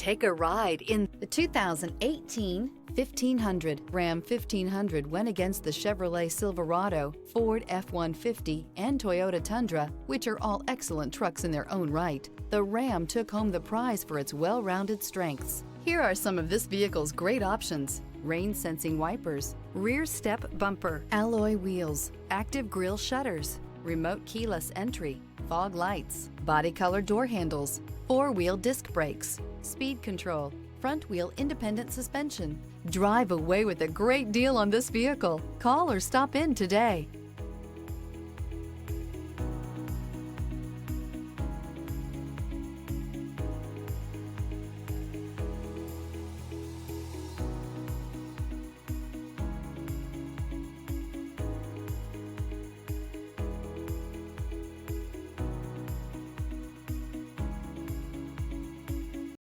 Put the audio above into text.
Take a ride in the 2018 1500. Ram 1500 went against the Chevrolet Silverado, Ford F-150, and Toyota Tundra, which are all excellent trucks in their own right. The Ram took home the prize for its well-rounded strengths. Here are some of this vehicle's great options: rain-sensing wipers, rear step bumper, alloy wheels, active grille shutters, remote keyless entry, fog lights, body color door handles, four-wheel disc brakes, speed control, front wheel independent suspension. Drive away with a great deal on this vehicle. Call or stop in today.